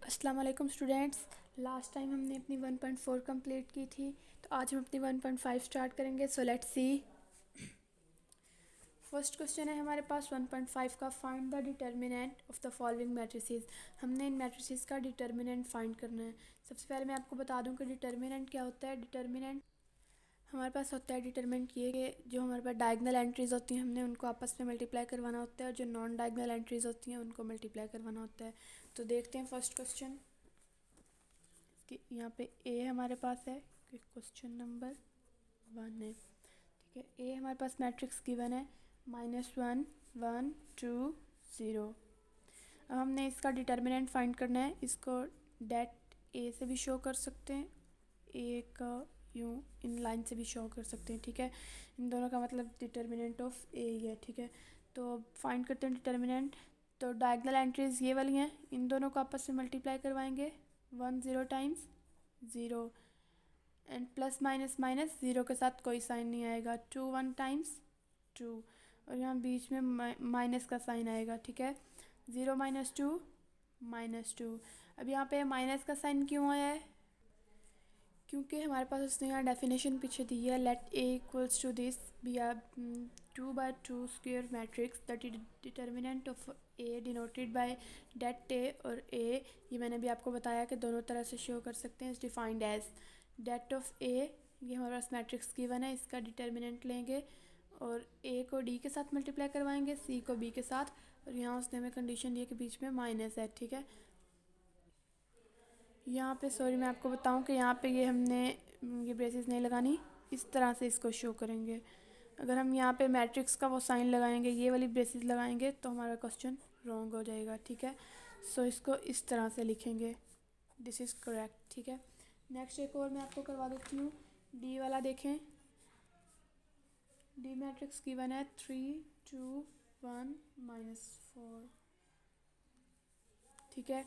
अस्सलाम वालेकुम students. Last time हमने अपनी 1.4 कंप्लीट की थी, तो आज हम अपनी 1.5 स्टार्ट करेंगे। So let's see. First question है हमारे पास 1.5 का, find the determinant of the following matrices. हमने इन मैट्रिसेस का डिटर्मिनेंट फाइंड करना है। सबसे पहले मैं आपको बता दूं कि डिटर्मिनेंट क्या होता है। डिटर्मिनेंट हमारे पास होता है डिटर्मिनेंट ये कि जो हमारे पास डायगनल एंट्रीज़ होती हैं हमने उनको आपस में मल्टीप्लाई करवाना होता है, और जो नॉन डायगनल एंट्रीज़ होती हैं उनको मल्टीप्लाई करवाना होता है। तो देखते हैं फर्स्ट क्वेश्चन कि यहाँ पे ए हमारे पास है कि क्वेश्चन नंबर 1 है। ठीक है, ए हमारे पास मैट्रिक्स गिवन है -1 1 2 0। अब हमने इसका डिटर्मिनेंट फाइंड करना है। इसको डेट ए से भी शो कर सकते हैं, ए का यूँ इन लाइन से भी शो कर सकते हैं। ठीक है, इन दोनों का मतलब डिटर्मिनेंट ऑफ ए ही है। ठीक है, तो फाइंड करते हैं डिटर्मिनेंट। तो डायगनल एंट्रीज ये वाली हैं, इन दोनों को आपस में मल्टीप्लाई करवाएंगे। 1 0 times 0 and plus minus minus, zero के साथ कोई साइन नहीं आएगा। 2 1 टाइम्स 2, और यहाँ बीच में माइनस का साइन आएगा। ठीक है, 0 -2 -2। अब यहाँ पे माइनस का साइन क्यों आया है? क्योंकि हमारे पास उसने यहाँ डेफिनेशन पीछे दी है, let A equals to this be a 2/2 square matrix that determinant of A denoted by det A और ए। ये मैंने भी आपको बताया कि दोनों तरह से शो कर सकते हैं। इस डिफाइंड एज डेट ऑफ ए, ये हमारे पास मैट्रिक्स गिवन है, इसका डिटर्मिनेंट लेंगे और ए को डी के साथ मल्टीप्लाई करवाएंगे, सी को बी के साथ, और यहाँ उसने हमें कंडीशन दी है कि बीच में माइनस है। ठीक है, यहाँ पे सॉरी मैं आपको बताऊँ कि यहाँ पे ये हमने ये ब्रेसेस नहीं लगानी, इस तरह से इसको शो करेंगे। अगर हम यहाँ पे मैट्रिक्स का वो साइन लगाएंगे, ये वाली ब्रेसेस लगाएंगे, तो हमारा क्वेश्चन रॉन्ग हो जाएगा। ठीक है, सो इसको इस तरह से लिखेंगे, दिस इज़ करेक्ट। ठीक है, नेक्स्ट एक और मैं आपको करवा देती हूँ। डी वाला देखें, डी मैट्रिक्स गिवन है 3 2 1 -4। ठीक है,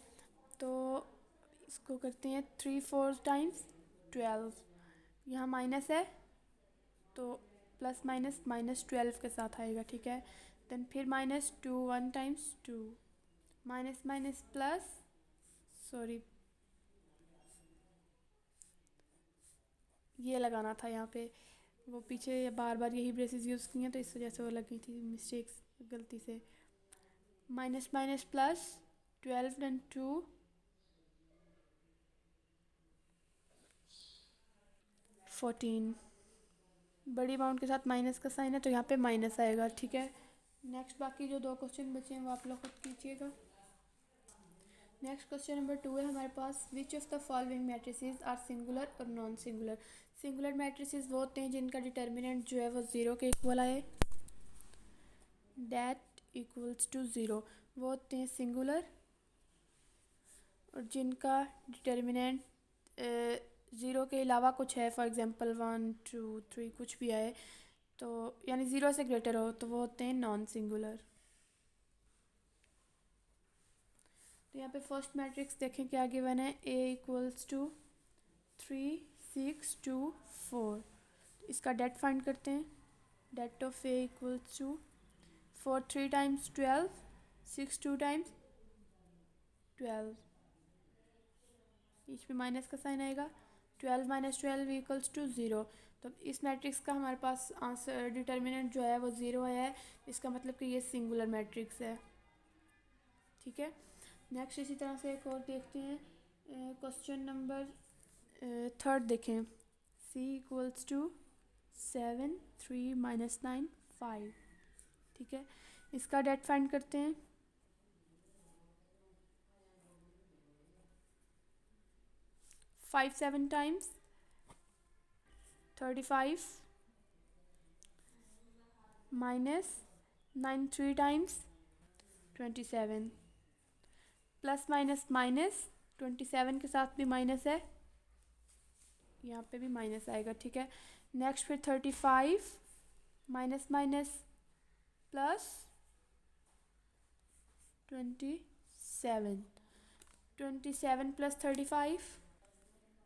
तो इसको करते हैं 3 4 टाइम्स 12। यहाँ माइनस है तो प्लस माइनस -12 के साथ आएगा। ठीक है, देन फिर -2 1 times 2, minus minus plus, sorry ये लगाना था यहाँ पे, वो पीछे बार बार यही ब्रेसेस यूज़ की हैं तो इस वजह से वो लगी थी मिस्टेक्स गलती से। माइनस माइनस प्लस 12 एंड 2 14, बड़ी अमाउंट के साथ माइनस का साइन है तो यहाँ पे माइनस आएगा। ठीक है, नेक्स्ट बाकी जो 2 क्वेश्चन बचे हैं वो आप लोग खुद कीजिएगा। नेक्स्ट क्वेश्चन नंबर 2 है हमारे पास, which of the following matrices are singular और नॉन सिंगुलर। सिंगुलर मैट्रिसेस वो होते हैं जिनका डिटर्मिनेंट जो है वो 0 के इक्वल आए, डेट इक्वल्स टू 0, वो होते हैं सिंगुलर। और जिनका डिटर्मिनेंट 0 के अलावा कुछ है, फॉर एग्जांपल 1 2 3 कुछ भी आए, तो यानी 0 से ग्रेटर हो, तो वो होते हैं नॉन सिंगुलर। तो यहाँ पे फर्स्ट मैट्रिक्स देखें क्या गिवन है, ए इक्वल्स टू 3 6 2 4। इसका डेट फाइंड करते हैं। Det of A equals to 4 3 times 12, 6 2 times 12, बीच में माइनस का साइन आएगा। 12 -12 इक्वल्स टू 0। तो इस मैट्रिक्स का हमारे पास आंसर डिटर्मिनेंट जो है वो 0 आया है, इसका मतलब कि ये सिंगुलर मैट्रिक्स है। ठीक है, नेक्स्ट इसी तरह से एक और देखते हैं। क्वेश्चन नंबर 3 देखें, c इक्वल्स टू 7 3 -9 5। ठीक है, इसका डेट फाइंड करते हैं। 5 7 times 35 -9 3 times 27, plus minus minus 27 के साथ भी माइनस है, यहाँ पे भी माइनस आएगा। ठीक है, नेक्स्ट फिर 35 minus minus plus 27, 27 plus 35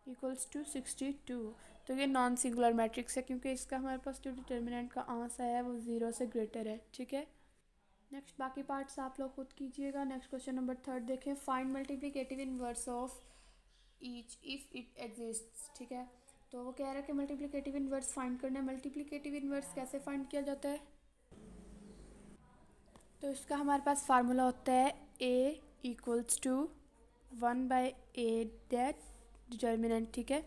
equals to 62। तो ये नॉन सिंगुलर मैट्रिक्स है क्योंकि इसका हमारे पास जो डिटर्मिनेंट का आंसर है वो 0 से ग्रेटर है। ठीक है, नेक्स्ट बाकी पार्ट्स आप लोग खुद कीजिएगा। नेक्स्ट क्वेश्चन नंबर 3 देखें, find multiplicative inverse of each if it exists. ठीक है, तो वो कह रहा है कि मल्टीप्लिकेटिव इनवर्स फाइंड करना है। मल्टीप्लिकेटिव इनवर्स कैसे फाइंड किया जाता है? तो इसका हमारे पास फार्मूला होता है A equals to 1/a det determinant, ठीक है,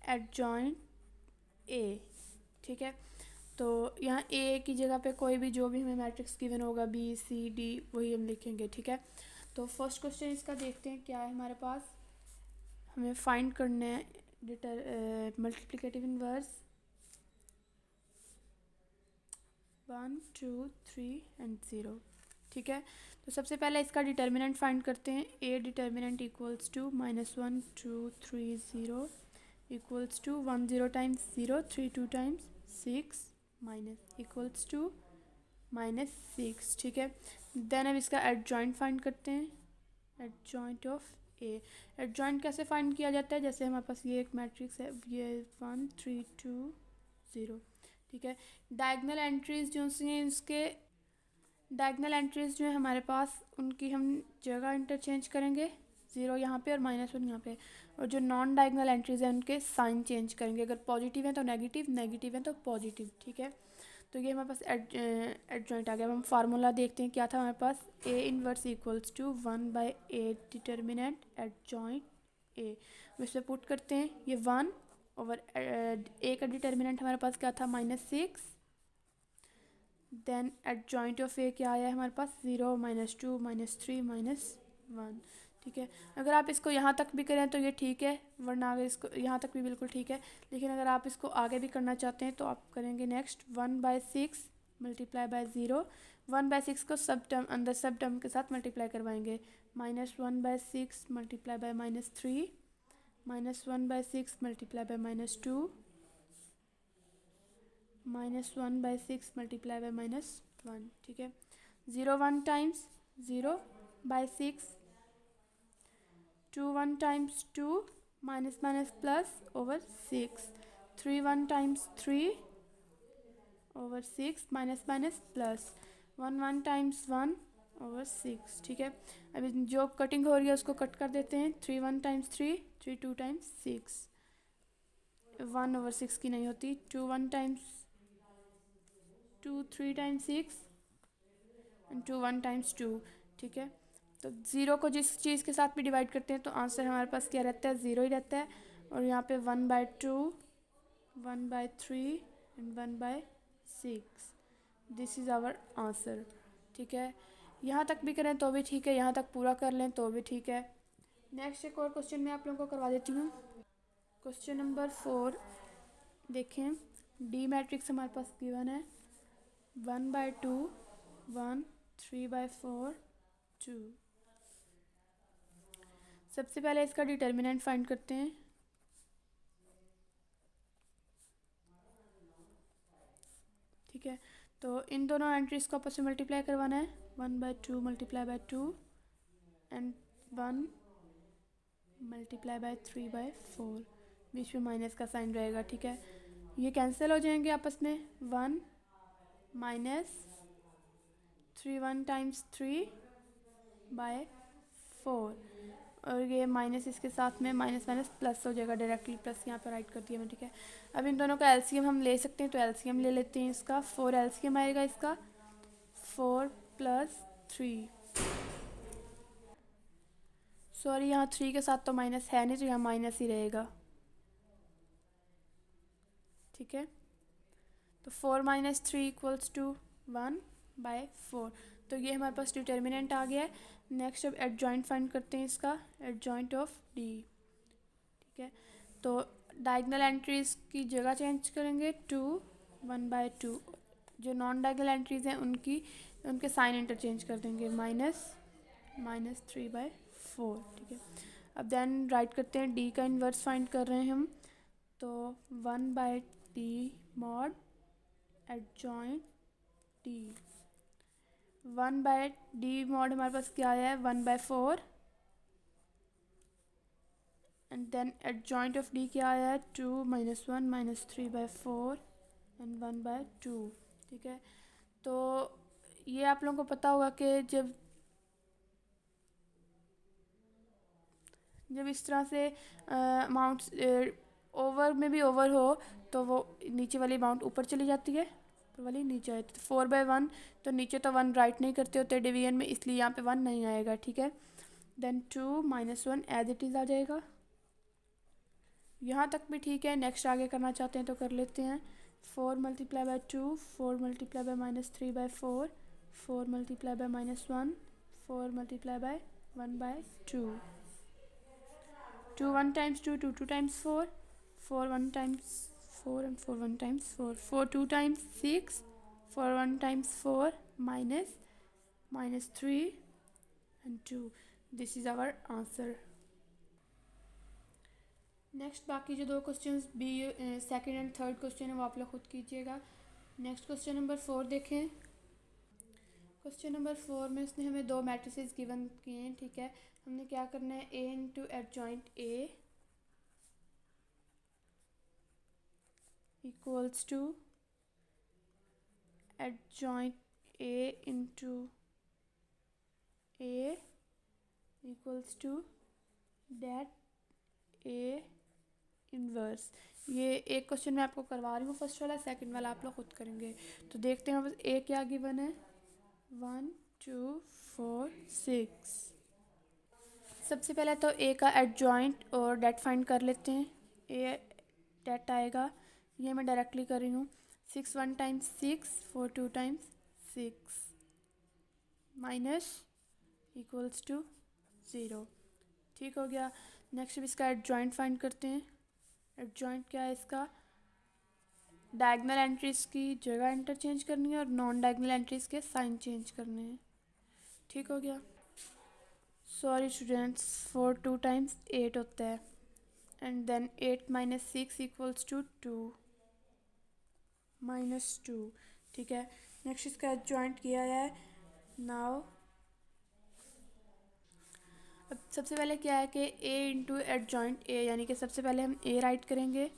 एडजॉइंट ए। ठीक है, तो यहाँ ए की जगह पे कोई भी जो भी हमें मैट्रिक्स गिवन होगा बी सी डी वही हम लिखेंगे। ठीक है, तो फर्स्ट क्वेश्चन इसका देखते हैं क्या है हमारे पास। हमें फाइंड करना है मल्टीप्लिकेटिव इनवर्स 1 2 3 एंड 0। ठीक है, तो सबसे पहले इसका डिटर्मिनेंट फाइंड करते हैं। A determinant equals to -1 2 3 0 equals to 1 0 times 0 3 2 times 6 minus equals to -6। ठीक है, देन अब इसका एडजॉइंट फाइंड करते हैं। एडजॉइंट ऑफ ए, एडजॉइंट कैसे फाइंड किया जाता है? जैसे हमारे पास ये एक मैट्रिक्स है, ये 1 3 2 0। ठीक है, डायगनल एंट्रीज जो हैं इसके, डायगनल एंट्रीज जो है हमारे पास उनकी हम जगह इंटरचेंज करेंगे, 0 यहाँ पे और -1 यहाँ पे। और जो नॉन डायगनल एंट्रीज हैं उनके साइन चेंज करेंगे, अगर पॉजिटिव है तो नेगेटिव, नेगेटिव है तो पॉजिटिव। ठीक है, तो ये हमारे पास एडजॉइंट आ गया। अब हम फार्मूला देखते हैं क्या था हमारे पास। A inverse equals to 1/a determinant adjoint A. इसमें पुट करते हैं ये 1 ओवर ए का डिटर्मिनेंट हमारे पास क्या था -6। देन एडजॉइंट ऑफ ए क्या आया है हमारे पास 0 -2 -3 -1। ठीक है, अगर आप इसको यहाँ तक भी करें तो ये ठीक है, वरना अगर इसको यहाँ तक भी बिल्कुल ठीक है। लेकिन अगर आप इसको आगे भी करना चाहते हैं तो आप करेंगे नेक्स्ट 1/6 मल्टीप्लाई बाय 0। 1/6 को सब टर्म अंदर सब टर्म के साथ मल्टीप्लाई करवाएंगे। -1/6 multiply by -3 -1/6 multiply by -2 -1/6 multiply by -1। ठीक है, 0 1 times 0/6, 2 1 times 2 minus minus plus over 6, 3 1 times 3 over 6 minus minus plus, 1 1 times 1 over 6। ठीक है, अभी जो कटिंग हो रही है उसको कट कर देते हैं। 3 1 टाइम्स 3 3 2 टाइम्स 6, 1 ओवर 6 की नहीं होती। 2 1 टाइम्स 2 3 टाइम्स 6 एंड 2 1 टाइम्स 2। ठीक है, तो 0 को जिस चीज़ के साथ भी डिवाइड करते हैं तो आंसर हमारे पास क्या रहता है, 0 ही रहता है। और यहाँ पे 1/2 1/3 and 1/6, this is our answer. ठीक है, यहाँ तक भी करें तो भी ठीक है, यहाँ तक पूरा कर लें तो भी ठीक है। नेक्स्ट एक और क्वेश्चन मैं आप लोगों को करवा देती हूँ। क्वेश्चन नंबर 4 देखें, डी मैट्रिक्स हमारे पास गिवन है 1/2 1 3/4 2। सबसे पहले इसका डिटर्मिनेंट फाइंड करते हैं। ठीक है, तो इन दोनों एंट्रीज को आपस में मल्टीप्लाई करवाना है। 1/2 multiply by 2 and 1 multiply by 3/4, बीच में माइनस का साइन रहेगा। ठीक है, ये कैंसिल हो जाएंगे आपस में। 1 -3 1 टाइम्स 3/4, और ये माइनस इसके साथ में माइनस माइनस प्लस हो जाएगा, डायरेक्टली प्लस यहाँ पर राइट कर दिया मैं। ठीक है, अब इन दोनों का एलसीएम हम ले सकते हैं, तो एलसीएम ले लेते हैं इसका। 4 एलसीएम आएगा इसका, 4 + 3, सॉरी यहाँ 3 के साथ तो माइनस है नहीं, तो यहाँ माइनस ही रहेगा। ठीक है, तो 4 - 3 = 1/4, तो ये हमारे पास डिटर्मिनेंट आ गया है। नेक्स्ट अब एडजॉइंट फाइंड करते हैं इसका, एडजॉइंट ऑफ डी। ठीक है, तो डायगनल एंट्रीज की जगह चेंज करेंगे, 2 1/2। जो नॉन डायगनल एंट्रीज हैं उनके साइन इंटरचेंज कर देंगे, -3/4। ठीक है, अब देन राइट करते हैं, डी का इन्वर्स फाइंड कर रहे हैं हम, तो 1/d mod adjoint D. 1/d mod हमारे पास क्या आया है, 1/4, and then adjoint of D क्या आया है, 2 - 1 - 3/4 एंड 1/2। ठीक है, तो ये आप लोगों को पता होगा कि जब इस तरह से अमाउंट ओवर में भी ओवर हो तो वो नीचे वाली अमाउंट ऊपर चली जाती है, ऊपर वाली नीचे आती है। 4/1 तो नीचे तो 1 राइट नहीं करते होते डिवीजन में, इसलिए यहाँ पे 1 नहीं आएगा, ठीक है। देन 2 - 1 एज इट इज़ आ जाएगा। यहाँ तक भी ठीक है। नेक्स्ट आगे करना चाहते हैं तो कर लेते हैं। 4 × 2, 4 × -3/4, 4 × -1, 4 × 1/2, 2 1 times 2, 2 2 times 4, 4 1 times 4 and 4 1 times 4, 4 2 times 6, 4 1 times 4 -3 and 2. This is our answer. Next बाकी जो 2 questions B second and third question है वो आप लोग खुद कीजिएगा। नेक्स्ट क्वेश्चन नंबर 4 देखें। क्वेश्चन नंबर 4 में उसने हमें 2 मैट्रिसेस गिवन किए हैं, ठीक है। हमने क्या करना है, A into adjoint A equals to adjoint A into A equals to det A inverse. ये एक क्वेश्चन मैं आपको करवा रही हूँ फर्स्ट वाला, सेकंड वाला आप लोग खुद करेंगे। तो देखते हैं बस ए क्या गिवन है, 1 2 4 6। सबसे पहले तो ए का एडजॉइंट और डेट फाइंड कर लेते हैं। ए डेट आएगा, ये मैं डायरेक्टली कर रही हूँ। 6 1 times 6, 4 2 times 6 minus equals to 0, ठीक हो गया। नेक्स्ट अब इसका एडजॉइंट फाइंड करते हैं। एडजॉइंट क्या है इसका, डायगनल एंट्रीज की जगह इंटरचेंज करनी है और नॉन डायगनल एंट्रीज के साइन चेंज करने हैं, ठीक हो गया। सॉरी स्टूडेंट्स, 4 2 टाइम्स 8 होता है एंड देन 8 - 6 इक्वल्स टू 2 -2, ठीक है। नेक्स्ट इसका एडजॉइंट किया है। नाउ अब सबसे पहले क्या है कि ए इंटू एडजॉइंट ए, यानी कि सबसे पहले हम ए राइट करेंगे,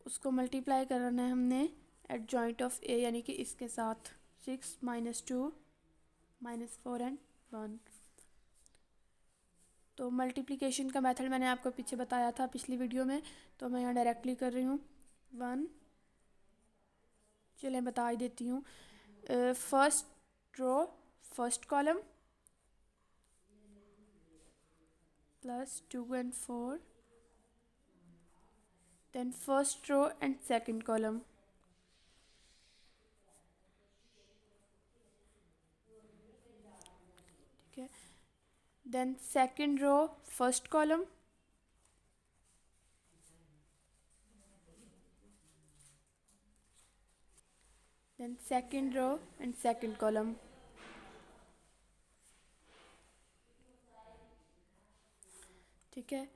उसको मल्टीप्लाई करना है हमने एडजॉइंट ऑफ ए यानी कि इसके साथ। 6 - 2 -4 एंड 1। तो मल्टीप्लिकेशन का मेथड मैंने आपको पीछे बताया था पिछली वीडियो में, तो मैं यहाँ डायरेक्टली कर रही हूँ। 1, चलिए बता ही देती हूँ। First row first column plus 2 and 4, then first row and second column, ठीक है। then second row first column, then second row and second column, ठीक है।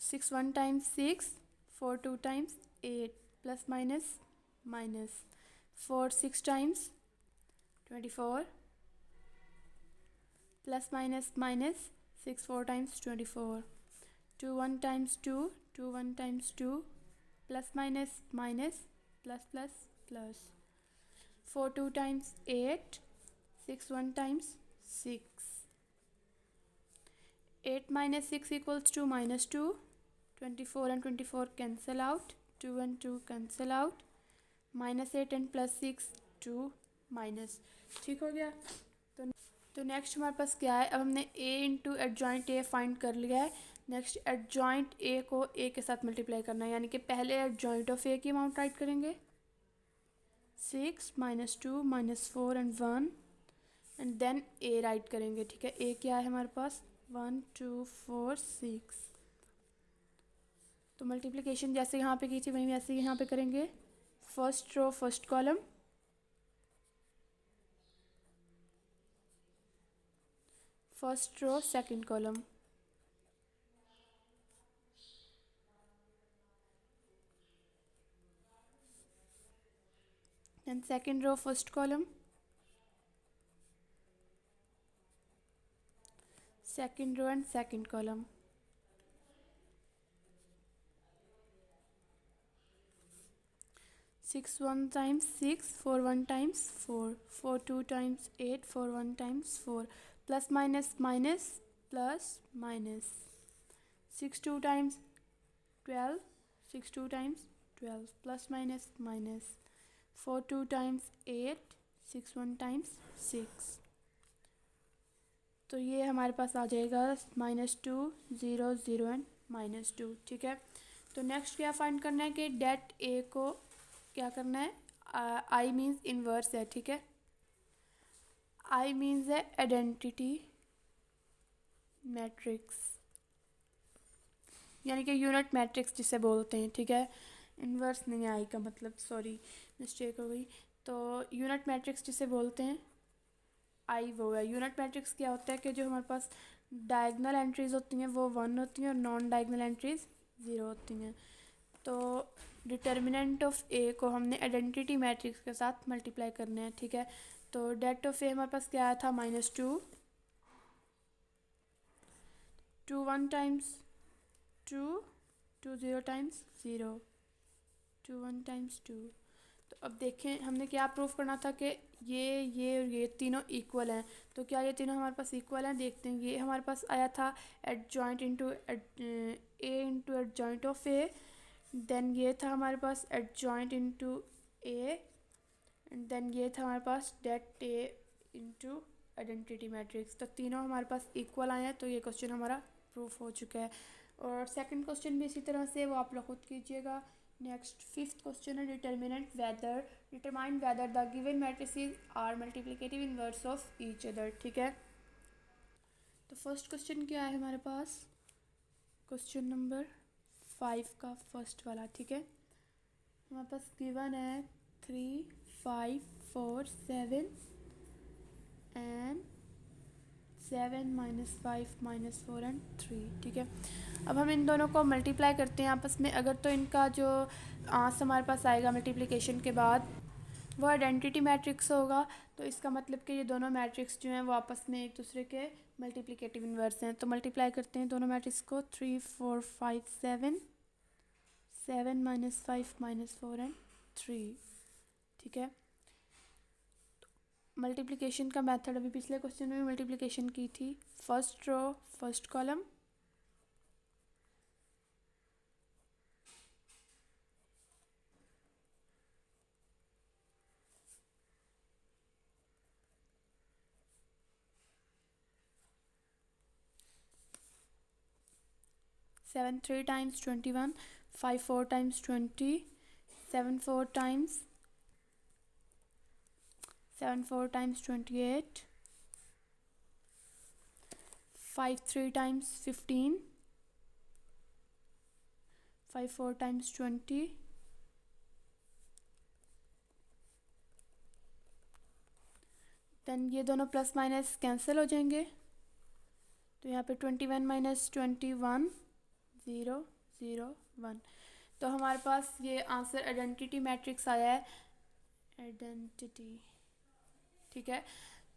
6 1 times 6, 4 2 times 8 plus minus minus, 4 6 times 24 plus minus minus, 6 4 times 24, 2 1 times 2, 2 1 times 2 plus minus minus plus plus plus, 4 2 times 8, 6 1 times 6, 8 - 6 equals to -2, 24 and 24 cancel out, 2 and 2 cancel out, -8 and +6 2 minus, ठीक हो गया। तो next हमारे पास क्या है, अब हमने a into adjoint A find कर लिया है। नेक्स्ट एडजॉइंट ए को a के साथ मल्टीप्लाई करना है, यानी कि पहले एडजॉइंट ऑफ ए की अमाउंट राइट करेंगे। 6 -2 -4 and 1 and then a write करेंगे, ठीक है। a क्या है हमारे पास, 1 2 4 6। तो मल्टीप्लिकेशन जैसे यहाँ पे की थी वहीं वैसे यहाँ पे करेंगे। First row first column, first row second column, then second row first column, second row and second column, 6 1 times 6, 4 1 times 4, 4 2 times 8, 4 1 times 4, plus minus minus, plus minus, 6 2 times 12, 6 2 times 12, plus minus minus, 4 2 times 8, 6 1 times 6। तो ये हमारे पास आ जाएगा -2 0 0 and -2। ठीक है, तो next क्या find करना है कि डेट ए को क्या करना है, आई मीन्स इन्वर्स है। ठीक है, आई मीन्स है आइडेंटिटी मैट्रिक्स, यानी कि यूनिट मैट्रिक्स जिसे बोलते हैं। ठीक है, इन्वर्स नहीं है आई का मतलब, सॉरी मिस्टेक हो गई। तो यूनिट मैट्रिक्स जिसे बोलते हैं आई वो है। यूनिट मैट्रिक्स क्या होता है कि जो हमारे पास डायगनल एंट्रीज होती हैं वो 1 होती हैं और नॉन डायगनल एंट्रीज 0 होती हैं। तो डिटर्मिनेंट ऑफ ए को हमने आइडेंटिटी मैट्रिक्स के साथ मल्टीप्लाई करना है। ठीक है, तो डेट ऑफ ए हमारे पास क्या आया था, -2, 2 1 टाइम्स 2, 2 0 टाइम्स 0, 2 1 टाइम्स 2। तो अब देखें हमने क्या प्रूफ करना था कि ये और ये तीनों इक्वल हैं। तो क्या ये तीनों हमारे पास इक्वल हैं, देखते हैं। ये हमारे पास आया था adjoint into A into adjoint of A, then ये था हमारे पास adjoint into A, and then ये था हमारे पास det A into identity matrix. तो तीनों हमारे पास इक्वल आए हैं, तो ये क्वेश्चन हमारा प्रूफ हो चुका है। और सेकंड क्वेश्चन भी इसी तरह से, वो आप लोग खुद कीजिएगा। नेक्स्ट 5th क्वेश्चन है determine whether the given matrices are multiplicative inverse of each other. ठीक है, तो फर्स्ट क्वेश्चन क्या है हमारे पास, क्वेश्चन नंबर 5 का फर्स्ट वाला। ठीक है, हमारे पास गिवन है 3 5 4 7 एंड 7 -5 -4 एंड 3। ठीक है, अब हम इन दोनों को मल्टीप्लाई करते हैं आपस में। अगर तो इनका जो आंसर हमारे पास आएगा मल्टीप्लिकेशन के बाद वो आइडेंटिटी मैट्रिक्स होगा, तो इसका मतलब कि ये दोनों मैट्रिक्स जो हैं वो आपस में एक दूसरे के मल्टीप्लिकेटिव इन्वर्स हैं। तो मल्टीप्लाई करते हैं दोनों मैट्रिक्स को, 3 4 5 7, 7 -5 -4 एंड 3। ठीक है, मल्टीप्लिकेशन का मेथड अभी पिछले क्वेश्चन में भी मल्टीप्लिकेशन की थी, first row first column, seven 3 times 21, 5 4 times 20, 7 4 times 28, 5 3 times 15, 5 4 times 20, then ये दोनों प्लस माइनस कैंसिल हो जाएंगे। तो यहाँ पे 21 - 21 0 0 1। तो हमारे पास ये आंसर आइडेंटिटी मैट्रिक्स आया है, आइडेंटिटी। ठीक है,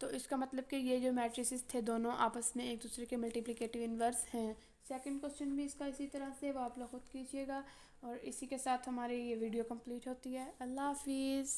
तो इसका मतलब कि ये जो मैट्रिसेस थे दोनों आपस में एक दूसरे के मल्टीप्लिकेटिव इन्वर्स हैं। सेकंड क्वेश्चन भी इसका इसी तरह से, वो आप लोग खुद कीजिएगा। और इसी के साथ हमारी ये वीडियो कंप्लीट होती है। अल्लाह हाफिज़।